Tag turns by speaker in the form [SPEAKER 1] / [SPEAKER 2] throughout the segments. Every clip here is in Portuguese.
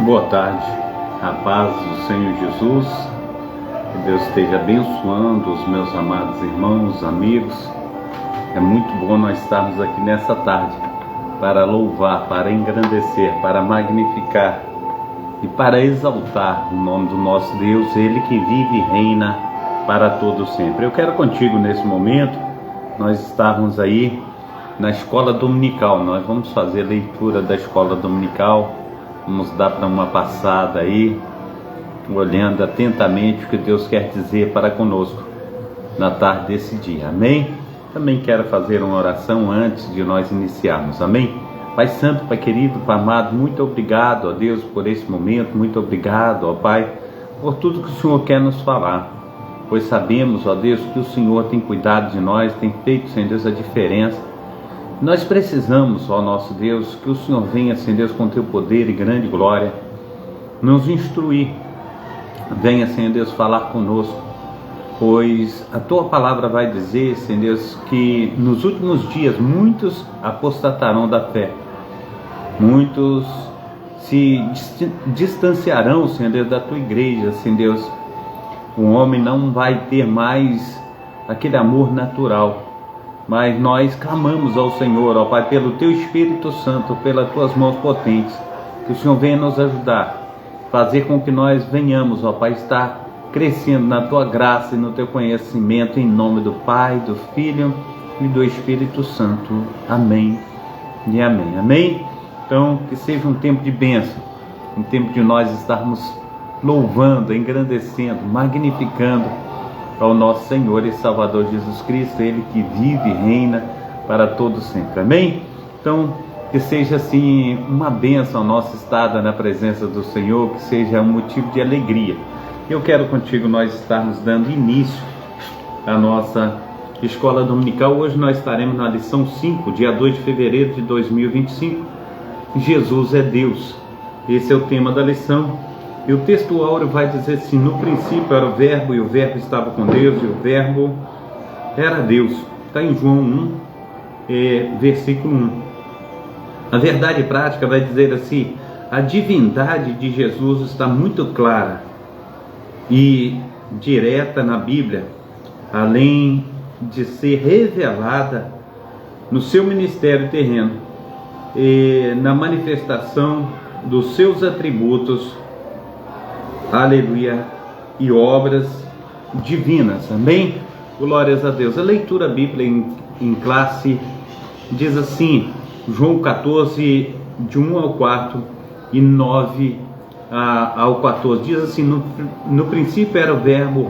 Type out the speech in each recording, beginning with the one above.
[SPEAKER 1] Boa tarde, a paz do Senhor Jesus, que Deus esteja abençoando os meus amados irmãos, amigos. É muito bom nós estarmos aqui nessa tarde para louvar, para engrandecer, para magnificar e para exaltar o nome do nosso Deus, Ele que vive e reina para todo sempre. Eu quero contigo nesse momento, nós estamos aí na escola dominical, nós vamos fazer a leitura da escola dominical. Vamos dar para uma passada aí, olhando atentamente o que Deus quer dizer para conosco na tarde desse dia, amém? Também quero fazer uma oração antes de nós iniciarmos, amém? Pai Santo, Pai querido, Pai amado, muito obrigado, ó Deus, por esse momento, muito obrigado, ó Pai, por tudo que o Senhor quer nos falar, pois sabemos, ó Deus, que o Senhor tem cuidado de nós, tem feito, Senhor Deus, a diferença. Nós precisamos, ó nosso Deus, que o Senhor venha, Senhor Deus, com teu poder e grande glória, nos instruir. Venha, Senhor Deus, falar conosco, pois a tua palavra vai dizer, Senhor Deus, que nos últimos dias muitos apostatarão da fé, muitos se distanciarão, Senhor Deus, da tua igreja, Senhor Deus. O homem não vai ter mais aquele amor natural, mas nós clamamos ao Senhor, ó Pai, pelo Teu Espírito Santo, pelas Tuas mãos potentes, que o Senhor venha nos ajudar, fazer com que nós venhamos, ó Pai, estar crescendo na Tua graça e no Teu conhecimento, em nome do Pai, do Filho e do Espírito Santo. Amém e amém. Amém? Então, que seja um tempo de bênção, um tempo de nós estarmos louvando, engrandecendo, magnificando ao nosso Senhor e Salvador Jesus Cristo, Ele que vive e reina para todos sempre, amém? Então, que seja assim uma bênção a nossa estada na presença do Senhor, que seja um motivo de alegria. Eu quero contigo nós estarmos dando início à nossa escola dominical. Hoje nós estaremos na lição 5, dia 2 de fevereiro de 2025, Jesus é Deus. Esse é o tema da lição. E o texto áureo vai dizer assim: no princípio era o verbo, e o verbo estava com Deus, e o verbo era Deus. Está em João 1, versículo 1. A verdade prática vai dizer assim: a divindade de Jesus está muito clara e direta na Bíblia, além de ser revelada no seu ministério terreno e na manifestação dos seus atributos, aleluia, e obras divinas, amém? Glórias a Deus. A leitura bíblica em classe diz assim, João 14, de 1 ao 4 e 9 ao 14, diz assim: no princípio era o verbo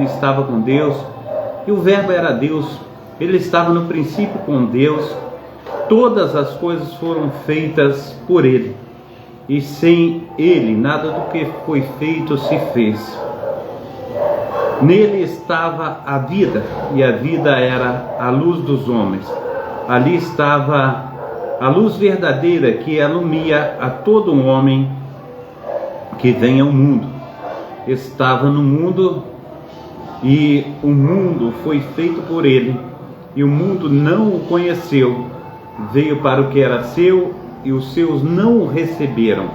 [SPEAKER 1] estava com Deus, e o verbo era Deus, ele estava no princípio com Deus, todas as coisas foram feitas por ele, e sem ele nada do que foi feito se fez. Nele estava a vida, e a vida era a luz dos homens. Ali estava a luz verdadeira que alumia a todo um homem que vem ao mundo. Estava no mundo, e o mundo foi feito por ele, e o mundo não o conheceu. Veio para o que era seu, e os seus não o receberam,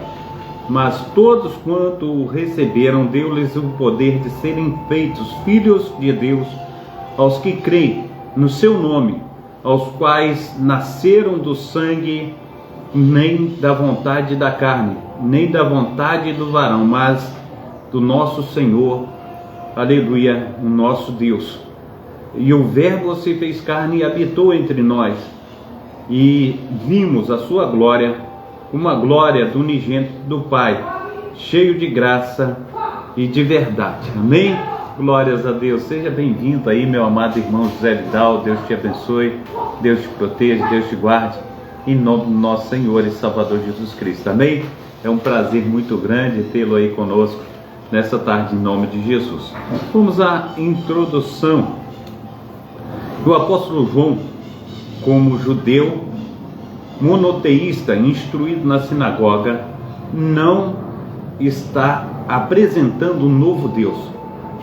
[SPEAKER 1] mas todos quanto o receberam, deu-lhes o poder de serem feitos filhos de Deus, aos que creem no seu nome, aos quais nasceram do sangue, nem da vontade da carne, nem da vontade do varão, mas do nosso Senhor, aleluia, o nosso Deus. E o verbo se fez carne e habitou entre nós, e vimos a sua glória, uma glória do unigênito do Pai, cheio de graça e de verdade, amém? Glórias a Deus. Seja bem-vindo aí, meu amado irmão José Vidal. Deus te abençoe, Deus te proteja, Deus te guarde, em nome do nosso Senhor e Salvador Jesus Cristo, amém? É um prazer muito grande tê-lo aí conosco nessa tarde, em nome de Jesus. Vamos à introdução. O apóstolo João, como judeu monoteísta instruído na sinagoga, não está apresentando um novo Deus,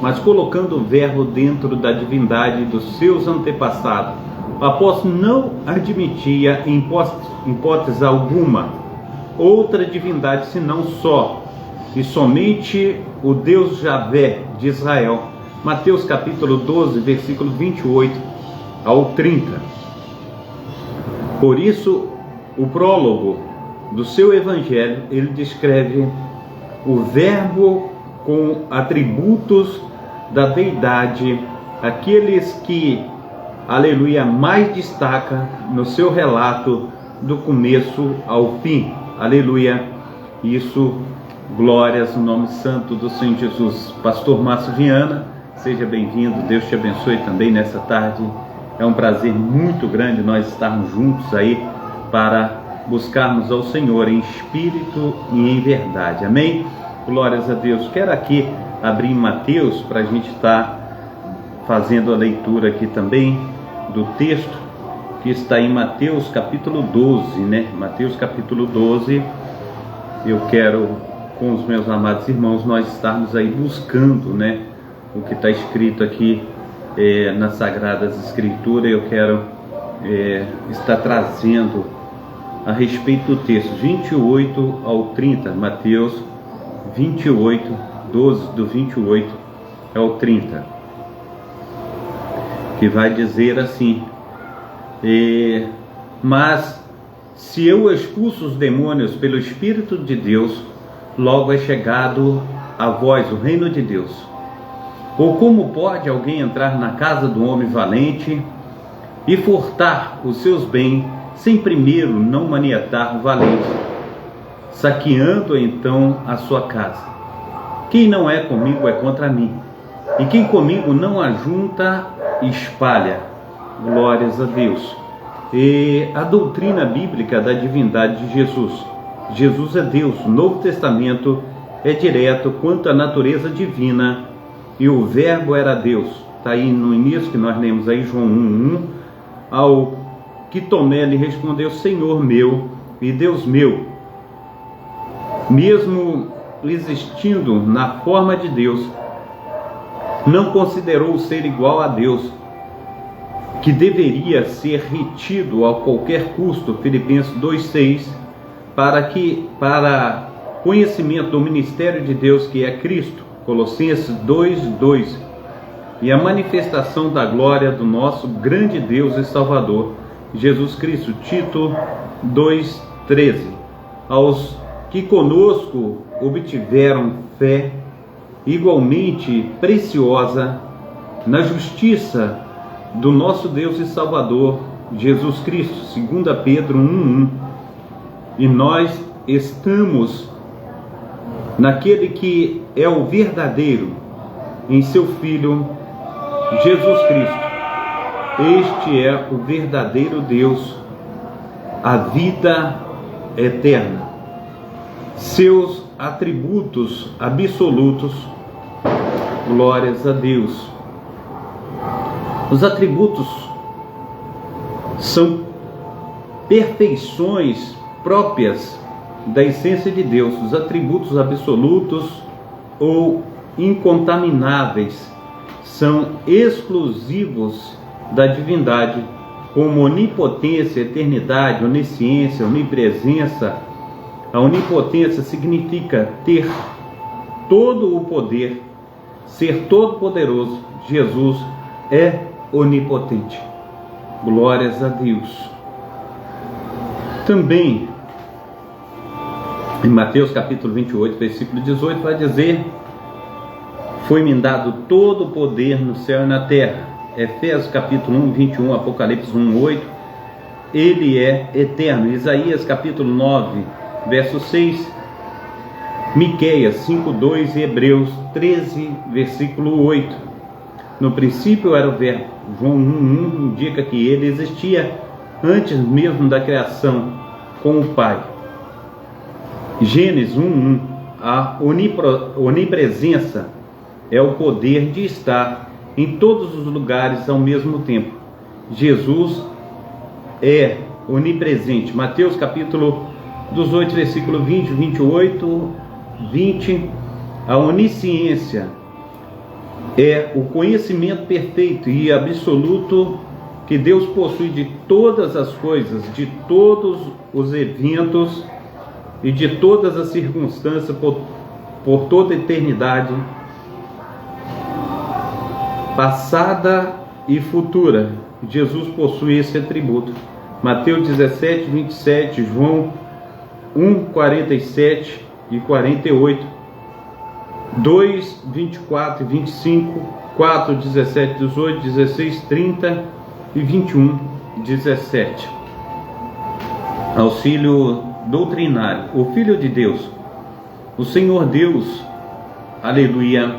[SPEAKER 1] mas colocando o verbo dentro da divindade dos seus antepassados. O apóstolo não admitia em hipótese alguma outra divindade senão só e somente o Deus Javé de Israel. Mateus capítulo 12, versículo 28 ao 30. Por isso, o prólogo do seu evangelho, ele descreve o verbo com atributos da deidade, aqueles que, aleluia, mais destaca no seu relato do começo ao fim, aleluia. Isso, glórias no nome santo do Senhor Jesus. Pastor Márcio Viana, seja bem-vindo, Deus te abençoe também nessa tarde. É um prazer muito grande nós estarmos juntos aí para buscarmos ao Senhor em espírito e em verdade, amém? Glórias a Deus. Quero aqui abrir em Mateus para a gente estar fazendo a leitura aqui também do texto que está em Mateus capítulo 12, né? Mateus capítulo 12, eu quero com os meus amados irmãos nós estarmos aí buscando, né, o que está escrito aqui nas Sagradas Escrituras. Eu quero estar trazendo a respeito do texto 28 ao 30, Mateus 28, 12, do 28 ao 30, que vai dizer assim: mas se eu expulso os demônios pelo Espírito de Deus, logo é chegado a vós o reino de Deus. Ou como pode alguém entrar na casa do homem valente e furtar os seus bens, sem primeiro não maniatar o valente, saqueando então a sua casa? Quem não é comigo é contra mim, e quem comigo não ajunta, espalha. Glórias a Deus. E a doutrina bíblica da divindade de Jesus. Jesus é Deus. O Novo Testamento é direto quanto à natureza divina, e o verbo era Deus. Está aí no início que nós lemos aí, João 1:1, ao que Tomé lhe respondeu: Senhor meu e Deus meu. Mesmo existindo na forma de Deus, não considerou ser igual a Deus, que deveria ser retido a qualquer custo, Filipenses 2:6, para conhecimento do ministério de Deus que é Cristo, Colossenses 2:2, e a manifestação da glória do nosso grande Deus e Salvador, Jesus Cristo, Tito 2:13, aos que conosco obtiveram fé igualmente preciosa na justiça do nosso Deus e Salvador, Jesus Cristo, 2 Pedro 1:1, e nós estamos naquele que é o verdadeiro, em seu Filho, Jesus Cristo. Este é o verdadeiro Deus, a vida eterna. Seus atributos absolutos, glórias a Deus. Os atributos são perfeições próprias da essência de Deus. Os atributos absolutos ou incontamináveis são exclusivos da divindade, como onipotência, eternidade, onisciência, onipresença. A onipotência significa ter todo o poder, ser todo poderoso. Jesus é onipotente. Glórias a Deus. Também em Mateus capítulo 28, versículo 18, vai dizer: foi-me dado todo o poder no céu e na terra. Efésios capítulo 1, 21, Apocalipse 1, 8, ele é eterno. Isaías capítulo 9, verso 6, Miqueias 5, 2 e Hebreus 13, versículo 8. No princípio era o verbo. João 1:1 indica que ele existia antes mesmo da criação com o Pai. Gênesis 1:1, a onipresença é o poder de estar em todos os lugares ao mesmo tempo. Jesus é onipresente. Mateus capítulo 18, versículo 20, 28, 20, a onisciência é o conhecimento perfeito e absoluto que Deus possui de todas as coisas, de todos os eventos e de todas as circunstâncias por toda a eternidade, passada e futura. Jesus possui esse atributo. Mateus 17, 27, João 1, 47 e 48, 2, 24 e 25, 4, 17, 18, 16, 30 e 21, 17. Auxílio doutrinário. O Filho de Deus, o Senhor Deus, aleluia,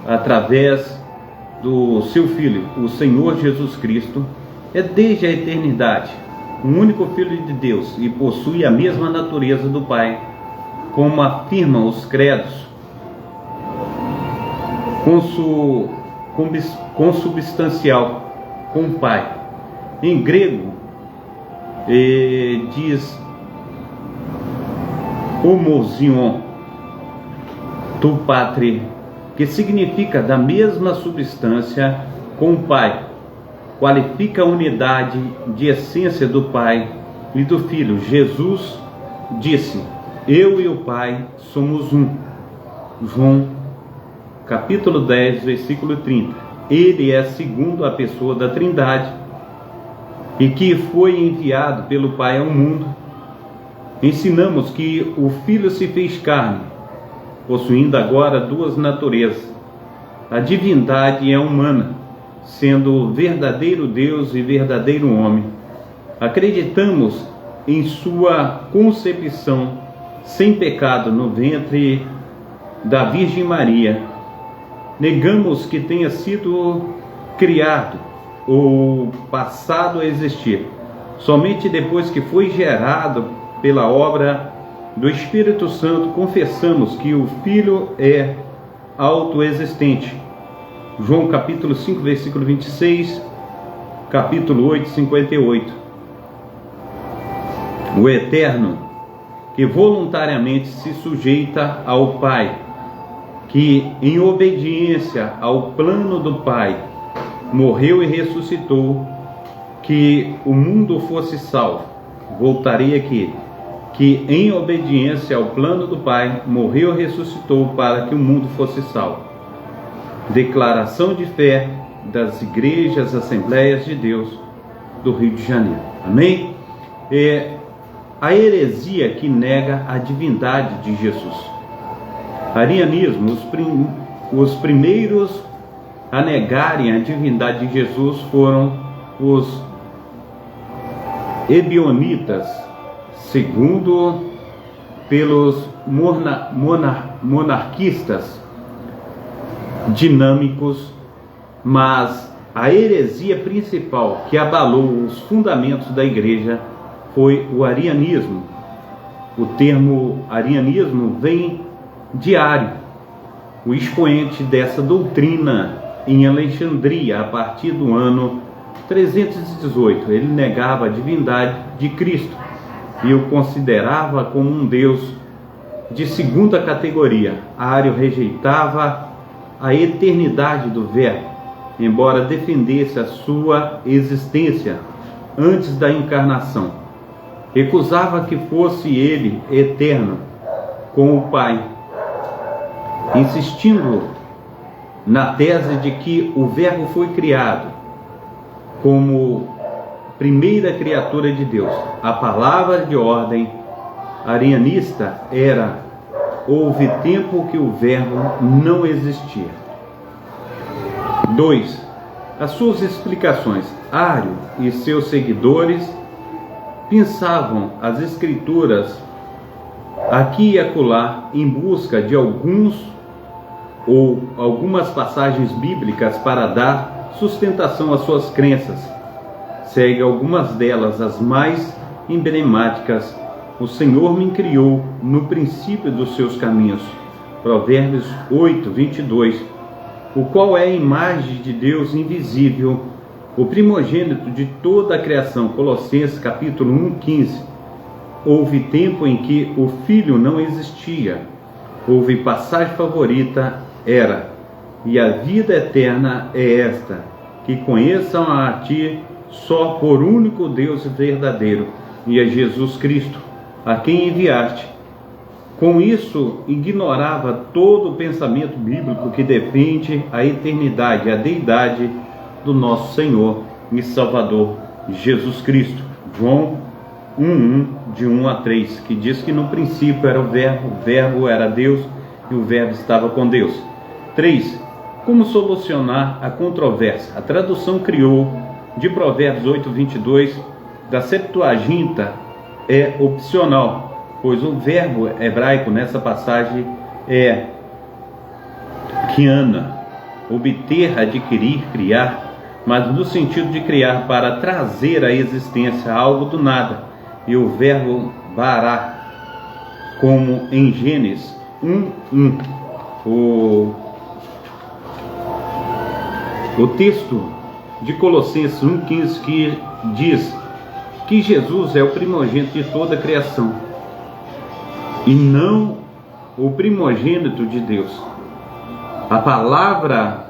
[SPEAKER 1] através do seu Filho, o Senhor Jesus Cristo, é desde a eternidade o único Filho de Deus e possui a mesma natureza do Pai, como afirmam os credos, consubstancial com o Pai. Em grego, diz homozion tu patri, que significa da mesma substância com o Pai. Qualifica a unidade de essência do Pai e do Filho. Jesus disse: eu e o Pai somos um. João capítulo 10, versículo 30. Ele é segundo a pessoa da Trindade e que foi enviado pelo Pai ao mundo. Ensinamos que o Filho se fez carne, possuindo agora duas naturezas. A divindade é humana, sendo verdadeiro Deus e verdadeiro homem. Acreditamos em sua concepção sem pecado no ventre da Virgem Maria. Negamos que tenha sido criado ou passado a existir. Somente depois que foi gerado pela obra do Espírito Santo, confessamos que o Filho é autoexistente. João capítulo 5, versículo 26, capítulo 8, 58. O Eterno, que voluntariamente se sujeita ao Pai, que em obediência ao plano do Pai, morreu e ressuscitou, que o mundo fosse salvo. Voltarei aqui. Que em obediência ao plano do Pai, morreu e ressuscitou para que o mundo fosse salvo. Declaração de fé das igrejas, Assembleias de Deus do Rio de Janeiro. Amém? A heresia que nega a divindade de Jesus. Arianismo, os primeiros a negarem a divindade de Jesus foram os ebionitas, segundo pelos monarquistas dinâmicos, mas a heresia principal que abalou os fundamentos da igreja foi o arianismo. O termo arianismo vem de Ario, o expoente dessa doutrina em Alexandria, a partir do ano 318. Ele negava a divindade de Cristo e o considerava como um Deus de segunda categoria. Ario rejeitava a eternidade do Verbo, embora defendesse a sua existência antes da encarnação. Recusava que fosse ele eterno com o Pai, insistindo na tese de que o Verbo foi criado como primeira criatura de Deus. A palavra de ordem arianista era: houve tempo que o Verbo não existia. 2. As suas explicações. Ario e seus seguidores pensavam as Escrituras aqui e acolá em busca de algumas passagens bíblicas para dar sustentação às suas crenças. Segue algumas delas, as mais emblemáticas. O Senhor me criou no princípio dos seus caminhos. Provérbios 8, 22. O qual é a imagem de Deus invisível, o primogênito de toda a criação. Colossenses capítulo 1, 15. Houve tempo em que o Filho não existia. Houve passagem favorita, era: e a vida eterna é esta, que conheçam a ti só por único Deus verdadeiro, e a Jesus Cristo, a quem enviaste. Com isso, ignorava todo o pensamento bíblico que defende a eternidade, a deidade do nosso Senhor e Salvador Jesus Cristo. João 1:1, de 1 a 3, que diz que no princípio era o Verbo era Deus e o Verbo estava com Deus. 3. Como solucionar a controvérsia? A tradução criou de Provérbios 8:22 da Septuaginta é opcional, pois o verbo hebraico nessa passagem é kiana, obter, adquirir, criar, mas no sentido de criar para trazer à existência algo do nada, e o verbo bará, como em Gênesis 1:1. O texto de Colossenses 1:15 que diz que Jesus é o primogênito de toda a criação e não o primogênito de Deus. A palavra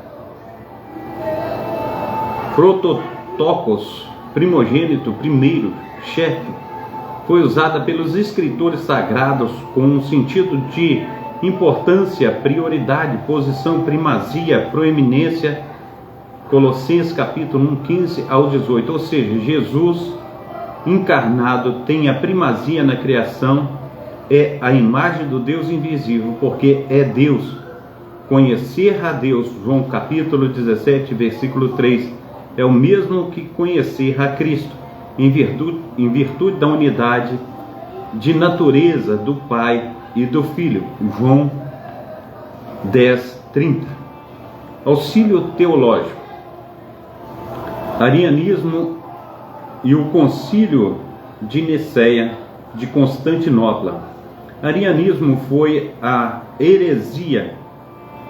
[SPEAKER 1] prototokos, primogênito, primeiro, chefe, foi usada pelos escritores sagrados com um sentido de importância, prioridade, posição, primazia, proeminência. Colossenses capítulo 1:15 ao 18, ou seja, Jesus encarnado tem a primazia na criação, é a imagem do Deus invisível, porque é Deus. Conhecer a Deus, João capítulo 17, versículo 3, é o mesmo que conhecer a Cristo, em virtude da unidade de natureza do Pai e do Filho. João 10:30. Auxílio teológico. Arianismo e o Concílio de Niceia de Constantinopla. Arianismo foi a heresia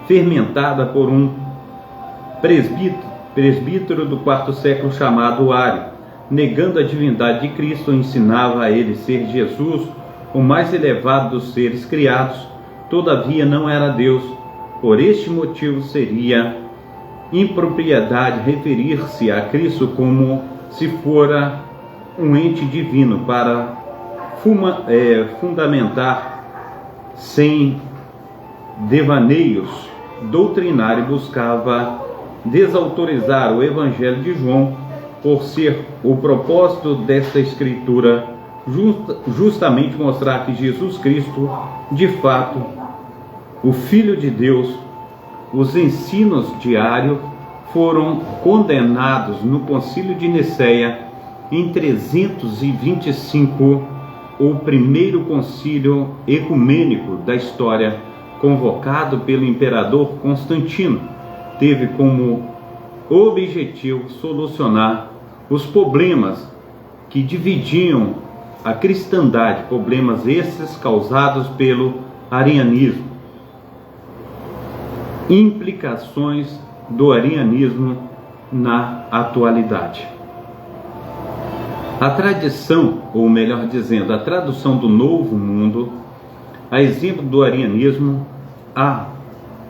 [SPEAKER 1] fermentada por um presbítero do quarto século chamado Ário. Negando a divindade de Cristo, ensinava a ele ser Jesus, o mais elevado dos seres criados, todavia não era Deus. Por este motivo seria impropriedade referir-se a Cristo como se fora um ente divino para fundamentar sem devaneios doutrinários. Buscava desautorizar o Evangelho de João por ser o propósito desta escritura justamente mostrar que Jesus Cristo, de fato, o Filho de Deus. Os ensinos de Ário foram condenados no Concílio de Niceia em 325, o primeiro concílio ecumênico da história, convocado pelo imperador Constantino. Teve como objetivo solucionar os problemas que dividiam a cristandade, problemas esses causados pelo arianismo. Implicações do arianismo na atualidade. A tradição, ou melhor dizendo, a tradução do Novo Mundo, a exemplo do arianismo, há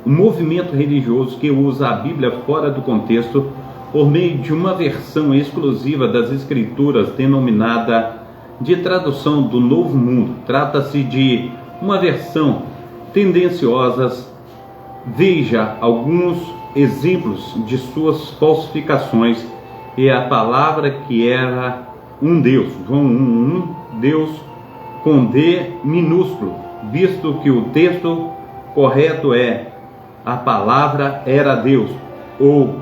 [SPEAKER 1] um movimento religioso que usa a Bíblia fora do contexto por meio de uma versão exclusiva das Escrituras denominada de tradução do Novo Mundo. Trata-se de uma versão tendenciosa. Veja alguns exemplos de suas falsificações. É a palavra que era um Deus, João 1:1, Deus com D minúsculo, visto que o texto correto é a palavra era Deus, ou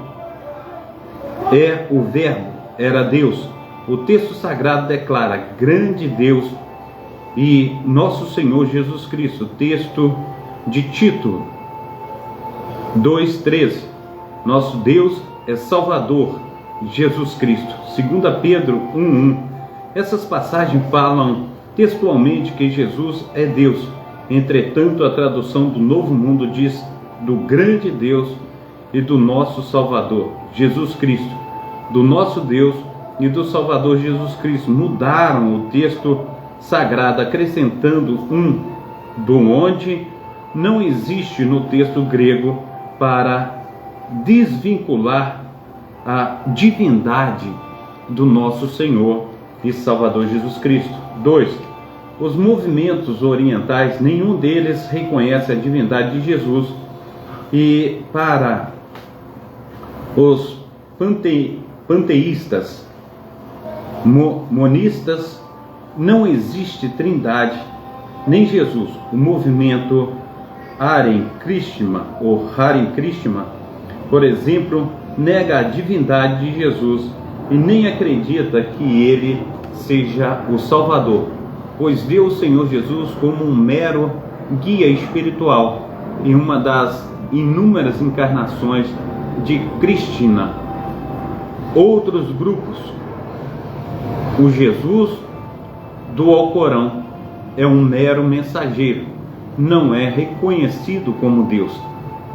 [SPEAKER 1] é o verbo era Deus. O texto sagrado declara grande Deus e nosso Senhor Jesus Cristo. Texto de Tito 2:13, nosso Deus é Salvador, Jesus Cristo. 2 Pedro 1:1. Essas passagens falam textualmente que Jesus é Deus. Entretanto, a tradução do Novo Mundo diz do grande Deus e do nosso Salvador, Jesus Cristo. Do nosso Deus e do Salvador Jesus Cristo. Mudaram o texto sagrado, acrescentando um do onde não existe no texto grego, para desvincular a divindade do nosso Senhor e Salvador Jesus Cristo. 2. Os movimentos orientais, nenhum deles reconhece a divindade de Jesus, e para os panteístas, monistas, não existe trindade nem Jesus. O movimento Hare Krishna, ou Hare Krishna, por exemplo, nega a divindade de Jesus e nem acredita que ele seja o Salvador, pois vê o Senhor Jesus como um mero guia espiritual em uma das inúmeras encarnações de Krishna. Outros grupos, o Jesus do Alcorão é um mero mensageiro, não é reconhecido como Deus,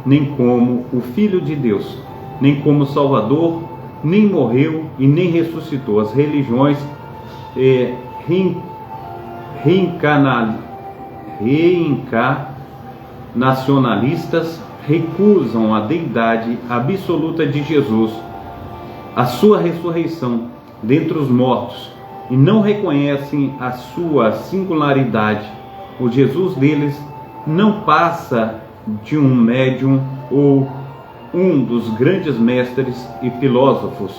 [SPEAKER 1] nem como o Filho de Deus, nem como Salvador, nem morreu e nem ressuscitou. As religiões reencarnacionalistas recusam a deidade absoluta de Jesus, a sua ressurreição dentre os mortos, e não reconhecem a sua singularidade. O Jesus deles não passa de um médium ou um dos grandes mestres e filósofos.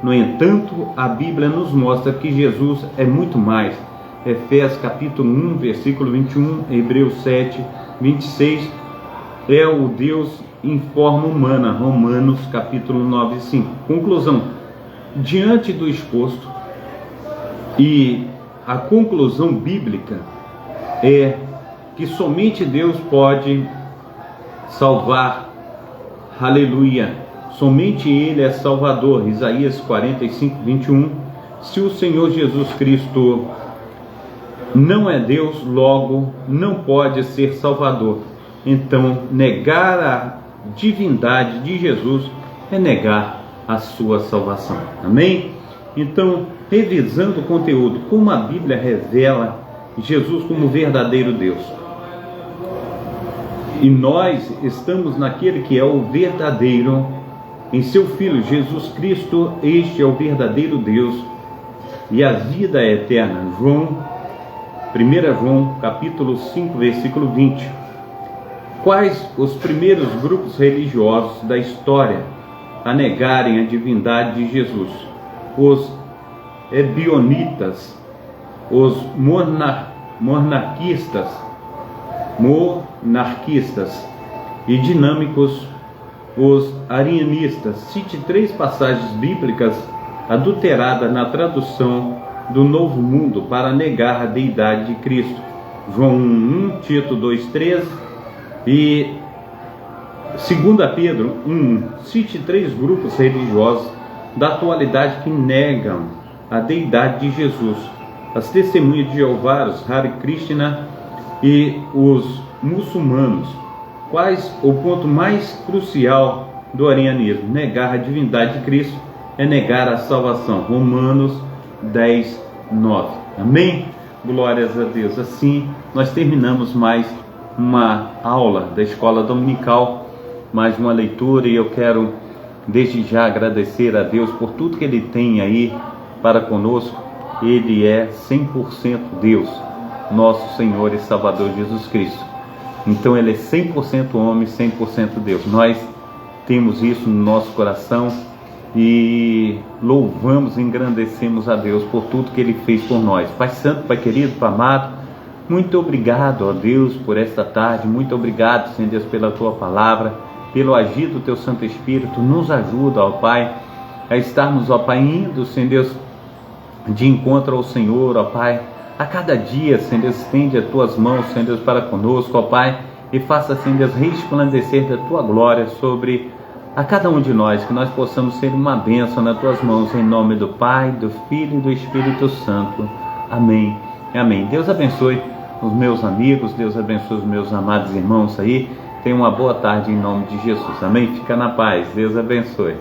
[SPEAKER 1] No entanto, a Bíblia nos mostra que Jesus é muito mais. Efésios capítulo 1, versículo 21, Hebreus 7, 26, é o Deus em forma humana. Romanos capítulo 9, 5. Conclusão: diante do exposto, e a conclusão bíblica é que somente Deus pode salvar. Aleluia! Somente Ele é Salvador. Isaías 45, 21. Se o Senhor Jesus Cristo não é Deus, logo não pode ser Salvador. Então, negar a divindade de Jesus é negar a sua salvação. Amém? Então, revisando o conteúdo, como a Bíblia revela Jesus como verdadeiro Deus. E nós estamos naquele que é o verdadeiro, em seu Filho Jesus Cristo. Este é o verdadeiro Deus e a vida é eterna. 1 João capítulo 5, versículo 20. Quais os primeiros grupos religiosos da história a negarem a divindade de Jesus? Os ebionitas, os monarquistas e dinâmicos, os arianistas. Cite 3 passagens bíblicas adulteradas na tradução do Novo Mundo para negar a deidade de Cristo. João 1, Tito 2:13 e 2 Pedro 1. Cite 3 grupos religiosos da atualidade que negam a deidade de Jesus: as Testemunhas de Jeová, os Hare Krishna e os muçulmanos. Quais o ponto mais crucial do arianismo? Negar a divindade de Cristo é negar a salvação. Romanos 10, 9. Amém? Glórias a Deus. Assim, nós terminamos mais uma aula da Escola Dominical, mais uma leitura, e eu quero desde já agradecer a Deus por tudo que Ele tem aí para conosco. Ele é 100% Deus, nosso Senhor e Salvador Jesus Cristo. Então Ele é 100% homem, 100% Deus. Nós temos isso no nosso coração e louvamos e engrandecemos a Deus por tudo que Ele fez por nós. Pai Santo, Pai querido, Pai amado, muito obrigado, ó Deus, por esta tarde. Muito obrigado, Senhor Deus, pela Tua palavra, pelo agir do Teu Santo Espírito. Nos ajuda, ó Pai, a estarmos, ó Pai, indo, Senhor Deus, de encontro ao Senhor, ó Pai. A cada dia, Senhor Deus, estende as Tuas mãos, Senhor Deus, para conosco, ó Pai, e faça, Senhor Deus, resplandecer da Tua glória sobre a cada um de nós, que nós possamos ser uma bênção nas Tuas mãos, em nome do Pai, do Filho e do Espírito Santo. Amém. Amém. Deus abençoe os meus amigos, Deus abençoe os meus amados irmãos aí. Tenha uma boa tarde em nome de Jesus. Amém? Fica na paz. Deus abençoe.